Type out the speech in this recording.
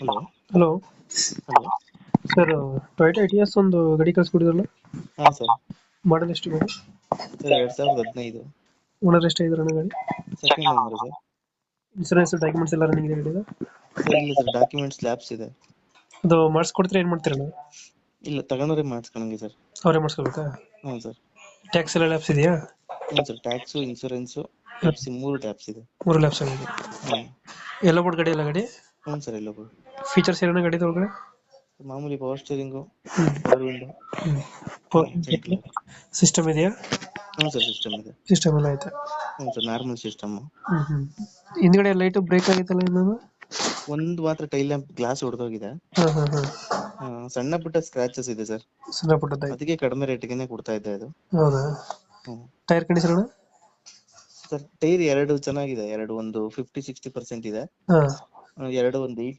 Hello. Hello hello. Sir, Toyota Etios ಒಂದು ಗಾಡಿ ಕಳಿಸ್ಕೊಡಿದ್ರಲ್ಲ, ಹಾಂ ಸರ್. ಮಾಡಲ್ ಎಷ್ಟು ಗಾಡಿ? ಸರ್ 2015 ಓನರ್ ಎಷ್ಟು ಆಗಿದ್ರಣ್ಣ ಗಾಡಿ? Second owner sir. Insurance documents ಎಲ್ಲ ರನ್ನಿಂಗ್ ಇದೆ ಗಾಡಿದು? ಸರ್ ಇಲ್ಲ ಸರ್, ಡಾಕ್ಯುಮೆಂಟ್ಸ್ ಲ್ಯಾಬ್ಸ್ ಇದೆ. ಅದು ಮಾಡಿಸ್ಕೊಡ್ತೀರಾ, ಏನು ಮಾಡ್ತೀರಣ್ಣ? ಇಲ್ಲ, ತಗೊಂಡ್ರೆ ಮಾಡಿಸ್ಕೊಳಂಗೆ ಸರ್. ಅವರೇ ಮಾಡಿಸ್ಕೋಬೇಕಾ? ಹ್ಞೂ ಸರ್. ಟ್ಯಾಕ್ಸ್ ಎಲ್ಲ ಲ್ಯಾಪ್ಸ್ ಇದೆಯಾ? ಹ್ಞೂ sir, tax, insurance, F C 3 tabs ಇದೆ. 3 ಲ್ಯಾಪ್ಸ್ ಆಗಿದೆ. ಹ್ಞೂ. ಎಲ್ಲ ಬೋರ್ಡ್ ಗಾಡಿ ಎಲ್ಲ ಗಾಡಿ? ಹ್ಞೂ ಸರ್, ಎಲ್ಲ ಬೋದು. ಫೀಚರ್ಸ್ ಏನಣ್ಣ ಗಾಡಿದು ಒಳಗಡೆ? ಮಾಮೂಲಿ power steering, power window, central lock. System ಇದೆಯಾ? ಹ್ಞೂ ಸರ್, ಸಿಸ್ಟಮ್ ಇದೆ. ಸಿಸ್ಟಮ್ ಎಲ್ಲ ಐತೆ. ಹ್ಞೂ ಸರ್, ನಾರ್ಮಲ್ ಸಿಸ್ಟಮ್ಮು. ಹಿಂದ್ಗಡೆ ಲೈಟು ಬ್ರೇಕ್ ಆಗಿತ್ತಲ್ಲ ಇನ್ನೊಂದು? ಒಂದು ಮಾತ್ರ ಟೈಲ್ ಲ್ಯಾಂಪ್ ಗ್ಲಾಸ್ ಹೊಡೆದೋಗಿದೆ. ಹಾಂ ಹಾಂ ಹಾಂ. ಸಣ್ಣ ಪುಟ್ಟ ಸ್ಕ್ರಾಚಸ್ ಇದೆ ಸರ್. ಸಣ್ಣ ಪುಟ್ಟದ್ದಾಯ್ತು. ಅದಕ್ಕೆ ಕಡಿಮೆ ರೇಟಿಗೆ ಕೊಡ್ತಾ ಇದ್ದೆ ಅದು. ಹೌದಾ? ಹ್ಞೂ ಟೈರ್ ಕಂಡೀಷನ್ ಅಣ್ಣ? ಸರ್, ಟೈರ್ ಎರಡು ಚೆನ್ನಾಗಿದೆ. ಎರಡು ಒಂದು 50-60% ಇದೆ. ಹಾಂ. ಎರಡು ಒಂದು 80